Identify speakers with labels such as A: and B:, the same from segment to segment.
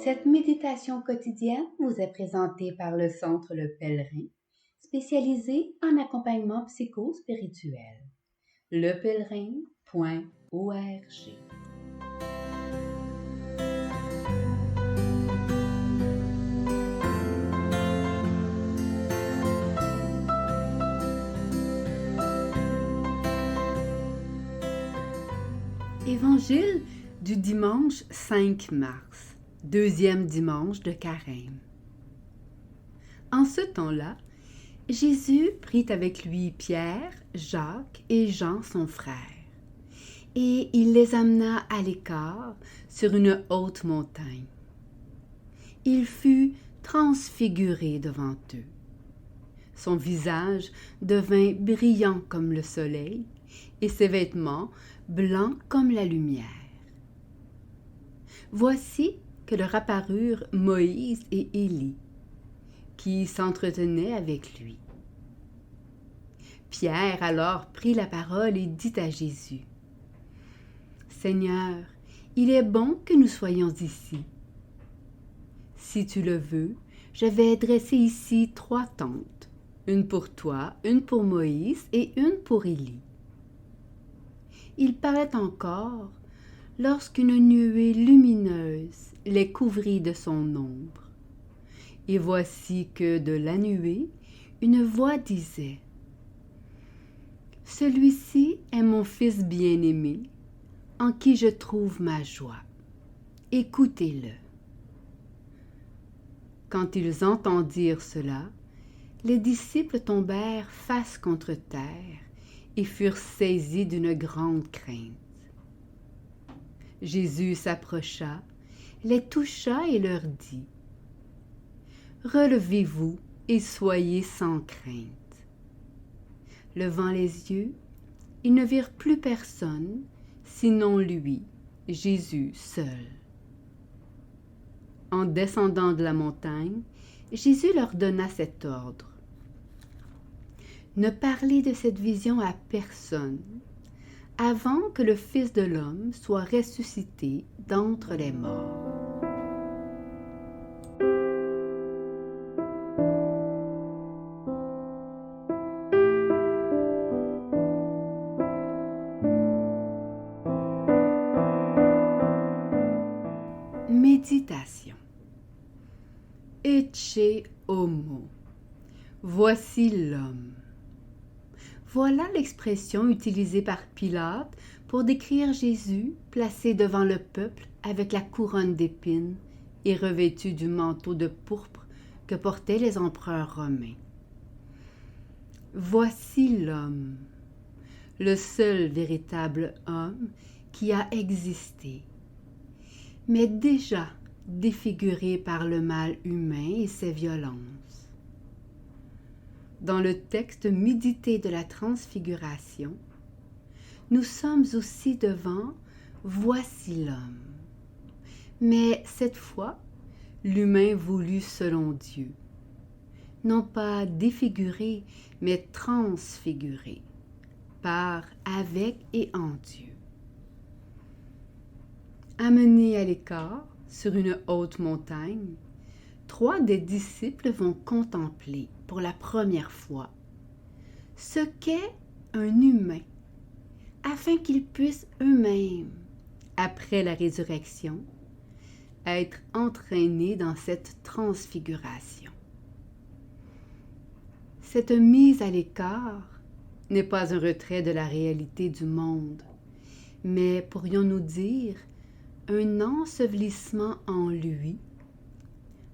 A: Cette méditation quotidienne vous est présentée par le Centre Le Pèlerin, spécialisé en accompagnement psycho-spirituel. lepèlerin.org. Évangile du dimanche 5 mars, deuxième dimanche de Carême. En ce temps-là, Jésus prit avec lui Pierre, Jacques et Jean son frère, et il les amena à l'écart sur une haute montagne. Il fut transfiguré devant eux. Son visage devint brillant comme le soleil, et ses vêtements blancs comme la lumière. Voici que leur apparurent Moïse et Élie, qui s'entretenaient avec lui. Pierre alors prit la parole et dit à Jésus: « Seigneur, il est bon que nous soyons ici. Si tu le veux, je vais dresser ici 3 tentes, une pour toi, une pour Moïse et une pour Élie. » Il parlait encore lorsqu'une nuée lumineuse les couvrit de son ombre. Et voici que de la nuée, une voix disait: « Celui-ci est mon fils bien-aimé, en qui je trouve ma joie. Écoutez-le. » Quand ils entendirent cela, les disciples tombèrent face contre terre et furent saisis d'une grande crainte. Jésus s'approcha, les toucha et leur dit: « Relevez-vous et soyez sans crainte. » Levant les yeux, ils ne virent plus personne, sinon lui, Jésus seul. En descendant de la montagne, Jésus leur donna cet ordre: « Ne parlez de cette vision à personne, avant que le Fils de l'homme soit ressuscité d'entre les morts. » Méditation. Ecce homo. Voici l'homme. Voilà l'expression utilisée par Pilate pour décrire Jésus placé devant le peuple avec la couronne d'épines et revêtu du manteau de pourpre que portaient les empereurs romains. Voici l'homme, le seul véritable homme qui a existé, mais déjà défiguré par le mal humain et ses violences. Dans le texte médité de la Transfiguration, nous sommes aussi devant « Voici l'homme », mais cette fois, l'humain voulu selon Dieu, non pas défiguré, mais transfiguré, par, avec et en Dieu. Amenés à l'écart, sur une haute montagne, 3 des disciples vont contempler pour la première fois ce qu'est un humain, afin qu'ils puissent eux-mêmes, après la résurrection, être entraînés dans cette transfiguration. Cette mise à l'écart n'est pas un retrait de la réalité du monde, mais pourrions-nous dire un ensevelissement en lui,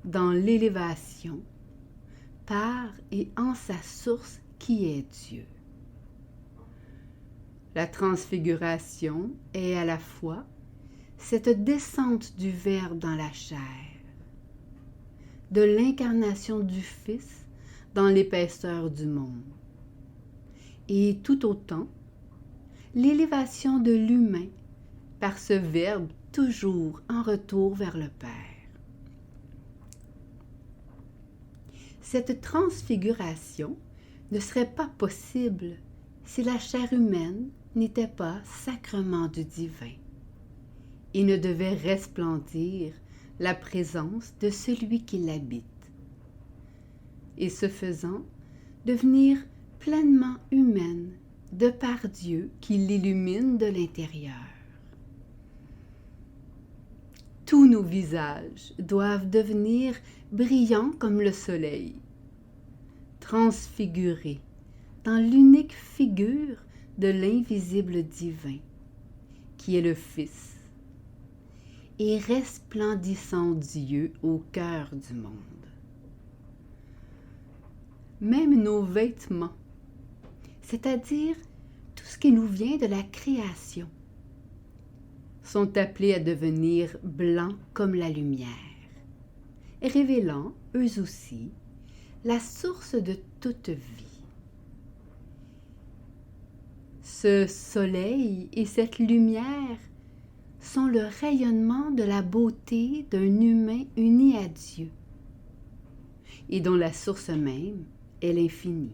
A: dans l'élévation, par et en sa source qui est Dieu. La transfiguration est à la fois cette descente du Verbe dans la chair, de l'incarnation du Fils dans l'épaisseur du monde, et tout autant l'élévation de l'humain par ce Verbe toujours en retour vers le Père. Cette transfiguration ne serait pas possible si la chair humaine n'était pas sacrement du divin et ne devait resplendir la présence de celui qui l'habite, et ce faisant, devenir pleinement humaine de par Dieu qui l'illumine de l'intérieur. Tous nos visages doivent devenir brillants comme le soleil, transfigurés dans l'unique figure de l'invisible divin, qui est le Fils, et resplendissant Dieu au cœur du monde. Même nos vêtements, c'est-à-dire tout ce qui nous vient de la création, sont appelés à devenir blancs comme la lumière, révélant, eux aussi, la source de toute vie. Ce soleil et cette lumière sont le rayonnement de la beauté d'un humain uni à Dieu, et dont la source même est l'infini.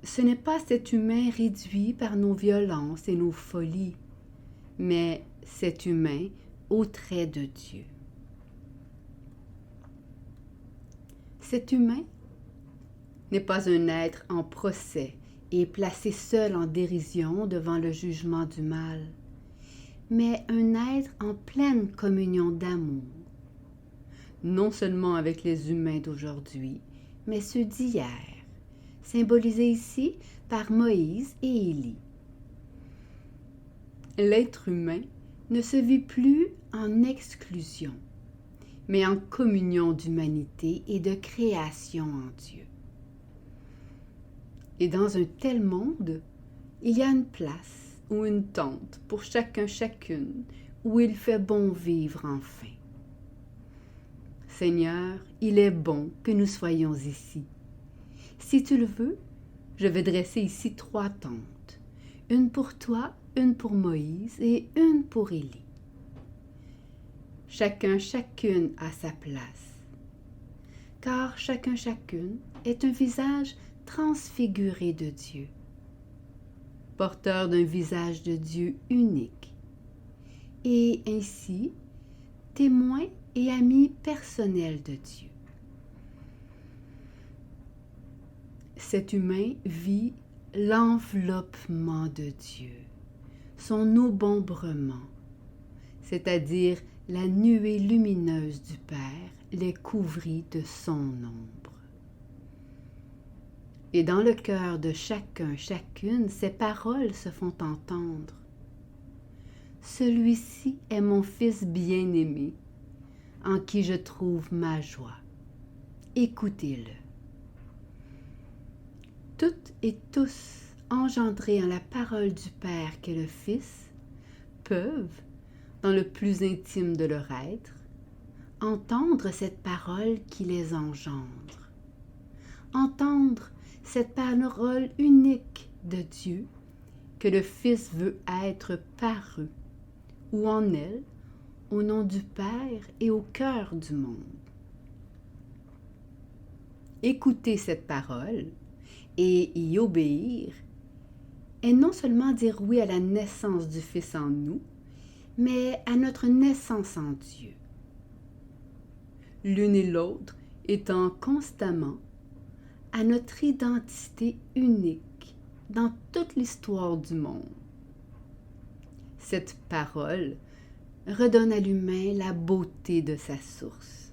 A: Ce n'est pas cet humain réduit par nos violences et nos folies, mais cet humain au trait de Dieu. Cet humain n'est pas un être en procès et placé seul en dérision devant le jugement du mal, mais un être en pleine communion d'amour, non seulement avec les humains d'aujourd'hui, mais ceux d'hier, symbolisés ici par Moïse et Élie. L'être humain ne se vit plus en exclusion, mais en communion d'humanité et de création en Dieu. Et dans un tel monde, il y a une place ou une tente pour chacun chacune où il fait bon vivre enfin. Seigneur, il est bon que nous soyons ici. Si tu le veux, je vais dresser ici 3 tentes, une pour toi, une pour Moïse et une pour Élie. Chacun chacune à sa place, car chacun chacune est un visage transfiguré de Dieu, porteur d'un visage de Dieu unique, et ainsi témoin et ami personnel de Dieu. Cet humain vit l'enveloppement de Dieu, son obombrement, c'est-à-dire la nuée lumineuse du Père les couvrit de son ombre. Et dans le cœur de chacun, chacune, ces paroles se font entendre. Celui-ci est mon Fils bien-aimé, en qui je trouve ma joie. Écoutez-le. Toutes et tous, engendrés en la parole du Père qu'est le Fils, peuvent, dans le plus intime de leur être, entendre cette parole qui les engendre, entendre cette parole unique de Dieu que le Fils veut être par eux, ou en elle, au nom du Père et au cœur du monde. Écouter cette parole et y obéir est non seulement dire oui à la naissance du Fils en nous, mais à notre naissance en Dieu. L'une et l'autre étant constamment à notre identité unique dans toute l'histoire du monde. Cette parole redonne à l'humain la beauté de sa source.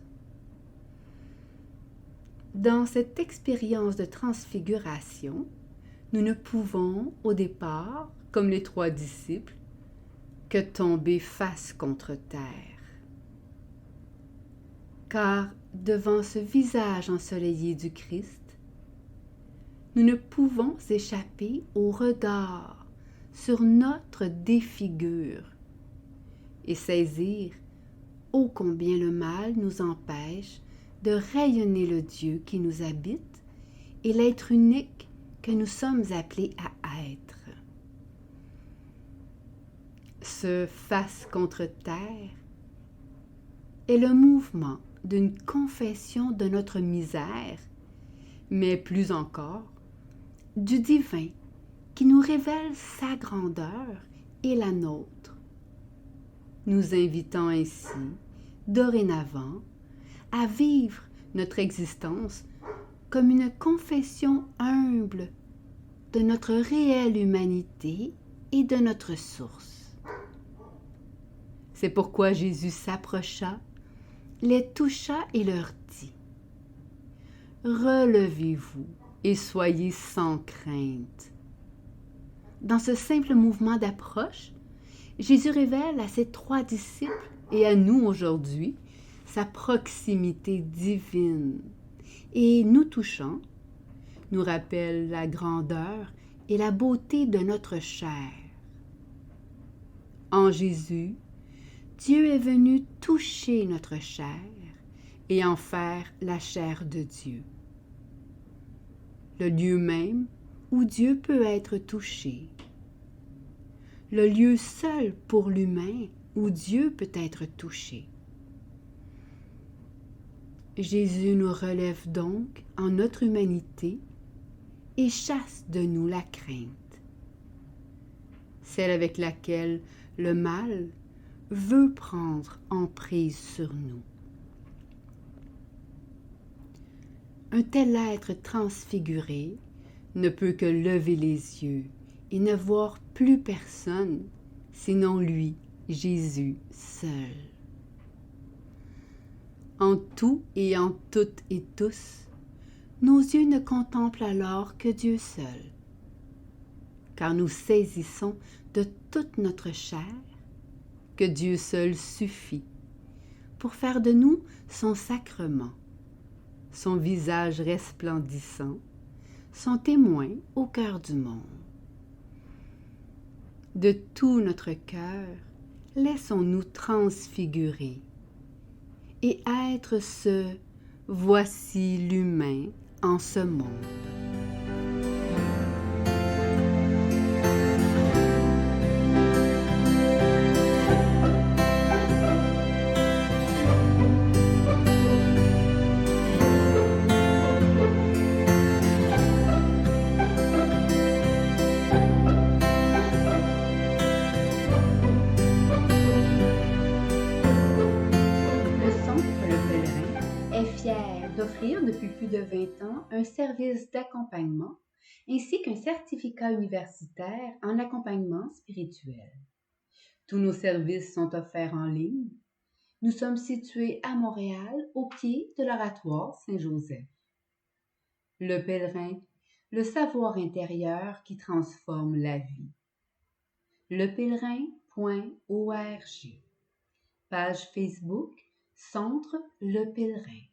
A: Dans cette expérience de transfiguration, nous ne pouvons, au départ, comme les 3 disciples, que tomber face contre terre. Car devant ce visage ensoleillé du Christ, nous ne pouvons échapper au regard sur notre défigure et saisir ô combien le mal nous empêche de rayonner le Dieu qui nous habite et l'être unique que nous sommes appelés à être. Ce face contre terre est le mouvement d'une confession de notre misère, mais plus encore, du divin qui nous révèle sa grandeur et la nôtre. nous invitant ainsi, dorénavant, à vivre notre existence comme une confession humble de notre réelle humanité et de notre source. C'est pourquoi Jésus s'approcha, les toucha et leur dit « Relevez-vous et soyez sans crainte. » Dans ce simple mouvement d'approche, Jésus révèle à ses 3 disciples et à nous aujourd'hui sa proximité divine et nous touchant, nous rappelle la grandeur et la beauté de notre chair. En Jésus, Dieu est venu toucher notre chair et en faire la chair de Dieu. Le lieu même où Dieu peut être touché. Le lieu seul pour l'humain où Dieu peut être touché. Jésus nous relève donc en notre humanité et chasse de nous la crainte, celle avec laquelle le mal veut prendre emprise sur nous. Un tel être transfiguré ne peut que lever les yeux et ne voir plus personne, sinon lui, Jésus seul. En tout et en toutes et tous, nos yeux ne contemplent alors que Dieu seul, car nous saisissons de toute notre chair que Dieu seul suffit pour faire de nous son sacrement, son visage resplendissant, son témoin au cœur du monde. De tout notre cœur, laissons-nous transfigurer et être ce « voici l'humain en ce monde ». D'offrir depuis plus de 20 ans un service d'accompagnement ainsi qu'un certificat universitaire en accompagnement spirituel. Tous nos services sont offerts en ligne. Nous sommes situés à Montréal, au pied de l'Oratoire Saint-Joseph. Le pèlerin, le savoir intérieur qui transforme la vie. lepèlerin.org. Page Facebook, Centre Le Pèlerin.